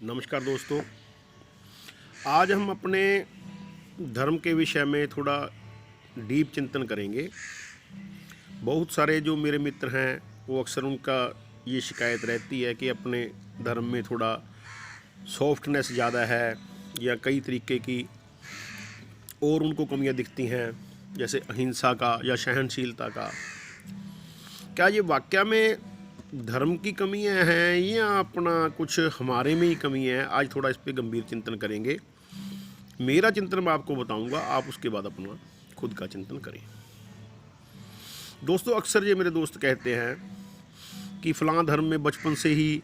नमस्कार दोस्तों। आज हम अपने धर्म के विषय में थोड़ा डीप चिंतन करेंगे। बहुत सारे जो मेरे मित्र हैं वो अक्सर उनका ये शिकायत रहती है कि अपने धर्म में थोड़ा सॉफ्टनेस ज़्यादा है या कई तरीके की और उनको कमियां दिखती हैं, जैसे अहिंसा का या सहनशीलता का। क्या ये वाकया में धर्म की कमियां हैं या अपना कुछ हमारे में ही कमी है? आज थोड़ा इस पे गंभीर चिंतन करेंगे। मेरा चिंतन मैं आपको बताऊंगा, आप उसके बाद अपना खुद का चिंतन करें। दोस्तों, अक्सर ये मेरे दोस्त कहते हैं कि फ़लाँ धर्म में बचपन से ही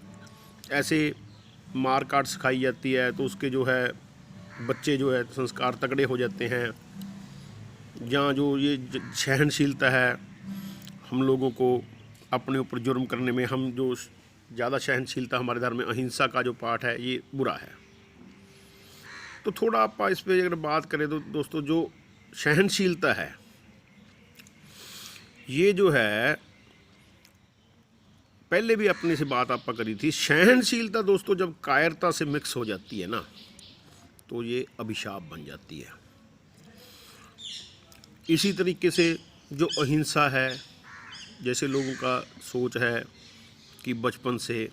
ऐसे मार काट सिखाई जाती है तो उसके जो है बच्चे जो है संस्कार तगड़े हो जाते हैं, या जो ये सहनशीलता है हम लोगों को अपने ऊपर जुर्म करने में, हम जो ज़्यादा सहनशीलता हमारे धर्म में अहिंसा का जो पाठ है ये बुरा है। तो थोड़ा आप इस पर अगर बात करें तो दोस्तों, जो सहनशीलता है ये जो है, पहले भी अपने से बात आपा करी थी, सहनशीलता दोस्तों जब कायरता से मिक्स हो जाती है ना तो ये अभिशाप बन जाती है। इसी तरीके से जो अहिंसा है, जैसे लोगों का सोच है कि बचपन से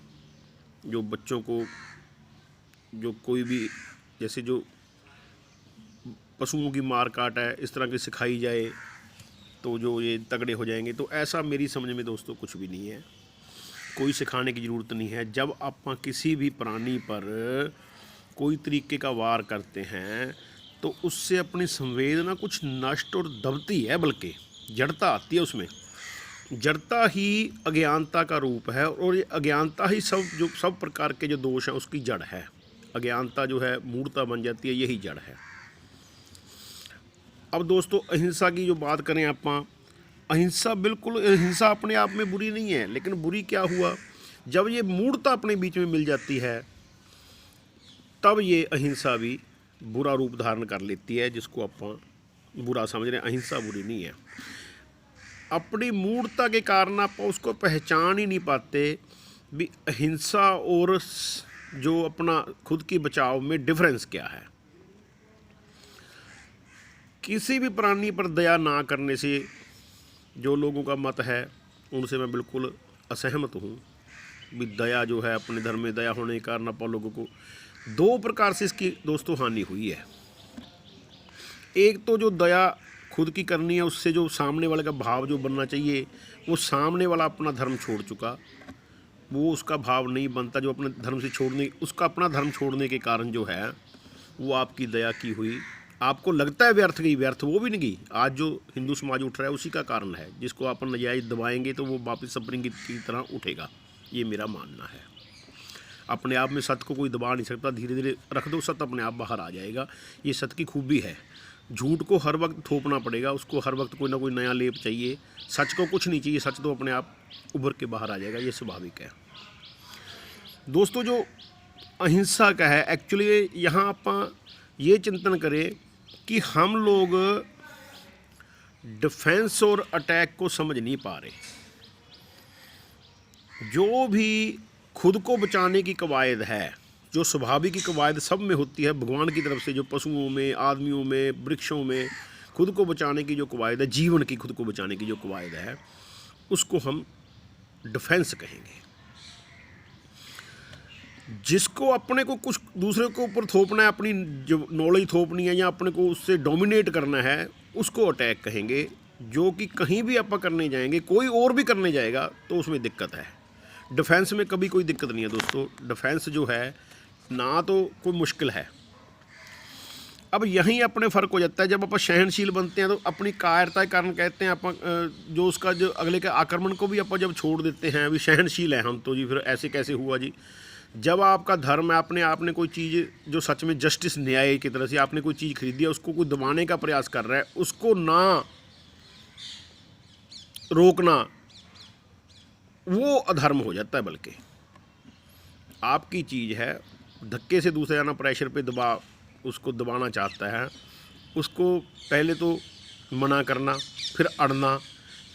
जो बच्चों को जो कोई भी, जैसे जो पशुओं की मार काट है इस तरह की सिखाई जाए तो जो ये तगड़े हो जाएंगे, तो ऐसा मेरी समझ में दोस्तों कुछ भी नहीं है। कोई सिखाने की ज़रूरत नहीं है। जब आप किसी भी प्राणी पर कोई तरीके का वार करते हैं तो उससे अपनी संवेदना कुछ नष्ट और दबती है, बल्कि जड़ता आती है उसमें। जड़ता ही अज्ञानता का रूप है और ये अज्ञानता ही सब प्रकार के जो दोष हैं उसकी जड़ है। अज्ञानता जो है मूढ़ता बन जाती है, यही जड़ है। अब दोस्तों, अहिंसा की जो बात करें आप, अहिंसा बिल्कुल, अहिंसा अपने आप में बुरी नहीं है, लेकिन बुरी क्या हुआ, जब ये मूढ़ता अपने बीच में मिल जाती है तब ये अहिंसा भी बुरा रूप धारण कर लेती है, जिसको आप बुरा समझ रहे हैं। अहिंसा बुरी नहीं है। अपनी मूढ़ता के कारण आप उसको पहचान ही नहीं पाते भी अहिंसा और जो अपना खुद की बचाव में डिफरेंस क्या है। किसी भी प्राणी पर दया ना करने से जो लोगों का मत है उनसे मैं बिल्कुल असहमत हूँ। भी दया जो है, अपने धर्म में दया होने के कारण आप लोगों को दो प्रकार से इसकी दोस्तों हानि हुई है। एक तो जो दया खुद की करनी है, उससे जो सामने वाले का भाव जो बनना चाहिए, वो सामने वाला अपना धर्म छोड़ चुका, वो उसका भाव नहीं बनता। जो अपने धर्म से छोड़ने, उसका अपना धर्म छोड़ने के कारण जो है वो आपकी दया की हुई आपको लगता है व्यर्थ गई, व्यर्थ वो भी नहीं गई। आज जो हिंदू समाज उठ रहा है उसी का कारण है। जिसको आप नजायज़ दबाएंगे तो वो वापस स्प्रिंग की तरह उठेगा, ये मेरा मानना है। अपने आप में सत्य को कोई दबा नहीं सकता। धीरे धीरे रख दो, सत्य अपने आप बाहर आ जाएगा। ये सत्य की खूबी है। झूठ को हर वक्त थोपना पड़ेगा, उसको हर वक्त कोई ना कोई नया लेप चाहिए। सच को कुछ नहीं चाहिए, सच तो अपने आप उभर के बाहर आ जाएगा, ये स्वाभाविक है। दोस्तों, जो अहिंसा का है, एक्चुअली यहाँ आप ये चिंतन करें कि हम लोग डिफेंस और अटैक को समझ नहीं पा रहे। जो भी खुद को बचाने की कवायद है, जो स्वाभाविक की कवायद सब में होती है भगवान की तरफ से, जो पशुओं में, आदमियों में, वृक्षों में खुद को बचाने की जो कवायद है, जीवन की खुद को बचाने की जो कवायद है, उसको हम डिफेंस कहेंगे। जिसको अपने को कुछ दूसरे के ऊपर थोपना है, अपनी जो नॉलेज थोपनी है या अपने को उससे डोमिनेट करना है, उसको अटैक कहेंगे। जो कि कहीं भी आप करने जाएंगे, कोई और भी करने जाएगा तो उसमें दिक्कत है। डिफेंस में कभी कोई दिक्कत नहीं है दोस्तों। डिफेंस जो है ना तो कोई मुश्किल है। अब यहीं अपने फ़र्क हो जाता है। जब आप सहनशील बनते हैं तो अपनी कायरता के कारण कहते हैं आप, जो उसका जो अगले के आक्रमण को भी आप जब छोड़ देते हैं, अभी सहनशील है हम तो जी, फिर ऐसे कैसे हुआ जी। जब आपका धर्म है, आपने कोई चीज़ जो सच में जस्टिस, न्याय की तरह से आपने कोई चीज़ खरीदी है, उसको कोई दबाने का प्रयास कर रहा है, उसको ना रोकना, वो अधर्म हो जाता है। बल्कि आपकी चीज़ है, धक्के से दूसरा जाना, प्रेशर पे उसको दबाना चाहता है, उसको पहले तो मना करना, फिर अड़ना,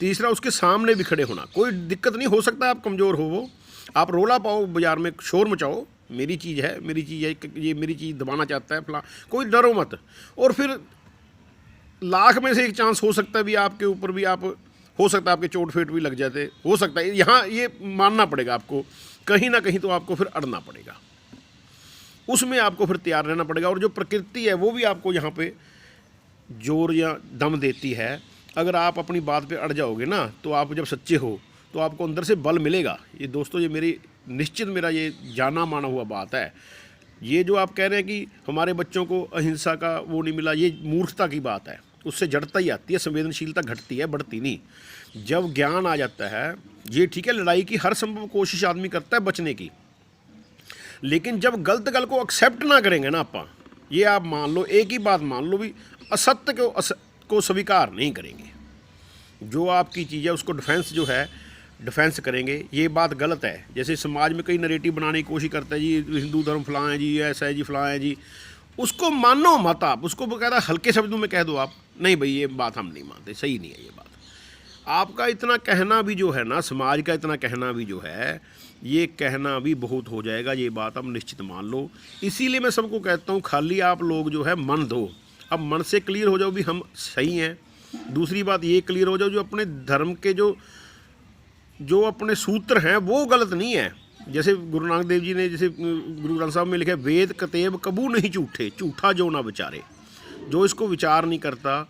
तीसरा उसके सामने भी खड़े होना। कोई दिक्कत नहीं, हो सकता है आप कमज़ोर हो, वो आप रोला पाओ, बाज़ार में शोर मचाओ, मेरी चीज़ है, मेरी चीज़ है, ये मेरी चीज़ दबाना चाहता है फला, कोई डरो मत। और फिर लाख में से एक चांस हो सकता है भी आपके ऊपर भी आप, हो सकता है आपके चोट फेट भी लग जाते, हो सकता है, यहाँ ये मानना पड़ेगा आपको, कहीं ना कहीं तो आपको फिर अड़ना पड़ेगा, उसमें आपको फिर तैयार रहना पड़ेगा। और जो प्रकृति है वो भी आपको यहाँ पे जोर या दम देती है। अगर आप अपनी बात पे अड़ जाओगे ना, तो आप जब सच्चे हो तो आपको अंदर से बल मिलेगा। ये दोस्तों, ये मेरी निश्चित, मेरा ये जाना माना हुआ बात है। ये जो आप कह रहे हैं कि हमारे बच्चों को अहिंसा का वो नहीं मिला, ये मूर्खता की बात है। उससे जड़ता ही आती है, संवेदनशीलता घटती है, बढ़ती नहीं। जब ज्ञान आ जाता है, ये ठीक है, लड़ाई की हर संभव कोशिश आदमी करता है बचने की, लेकिन जब गलत गल को एक्सेप्ट ना करेंगे ना आप, ये आप मान लो, एक ही बात मान लो भी, असत्य को स्वीकार नहीं करेंगे। जो आपकी चीज़ है उसको डिफेंस जो है, डिफेंस करेंगे, ये बात गलत है। जैसे समाज में कई नरेटिव बनाने की कोशिश करता है, जी हिंदू धर्म फलां है जी, ऐसा है जी, फलां है जी, उसको मानो मत आप, उसको बकायदा हल्के शब्दों में कह दो आप, नहीं भाई ये बात हम नहीं मानते, सही नहीं है ये बात। आपका इतना कहना भी जो है ना, समाज का इतना कहना भी जो है, ये कहना भी बहुत हो जाएगा, ये बात आप निश्चित मान लो। इसीलिए मैं सबको कहता हूँ, खाली आप लोग जो है मन दो, अब मन से क्लियर हो जाओ भी हम सही हैं। दूसरी बात ये क्लियर हो जाओ, जो अपने धर्म के जो अपने सूत्र हैं वो गलत नहीं है। जैसे गुरु नानक देव जी ने, जैसे गुरु ग्रंथ साहब में लिखा है, वेद कतेब कबू नहीं झूठे, झूठा जो ना विचारे। जो इसको विचार नहीं करता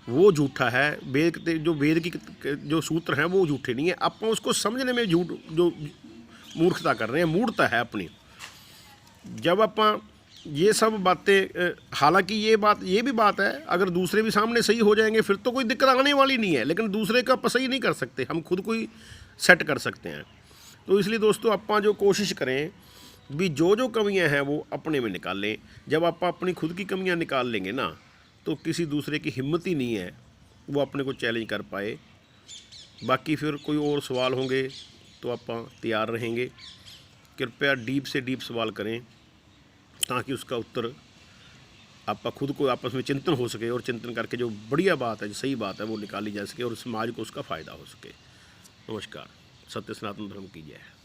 वो झूठा है। वेद जो वेद की जो सूत्र हैं वो झूठे नहीं है, आप उसको समझने में झूठ जो मूर्खता कर रहे हैं, मूर्खता है अपनी। जब आप ये सब बातें, हालांकि ये भी बात है, अगर दूसरे भी सामने सही हो जाएंगे फिर तो कोई दिक्कत आने वाली नहीं है, लेकिन दूसरे का आप सही नहीं कर सकते, हम खुद को ही सेट कर सकते हैं। तो इसलिए दोस्तों, आप जो कोशिश करें भी जो कमियां हैं वो अपने में निकाल लें। जब आप अपनी खुद की कमियां निकाल लेंगे ना, तो किसी दूसरे की हिम्मत ही नहीं है वो अपने को चैलेंज कर पाए। बाकी फिर कोई और सवाल होंगे तो आप तैयार रहेंगे। कृपया डीप से डीप सवाल करें, ताकि उसका उत्तर आप खुद को आपस में चिंतन हो सके, और चिंतन करके जो बढ़िया बात है, जो सही बात है, वो निकाली जा सके और समाज को उसका फ़ायदा हो सके। नमस्कार। सत्य सनातन धर्म की जय।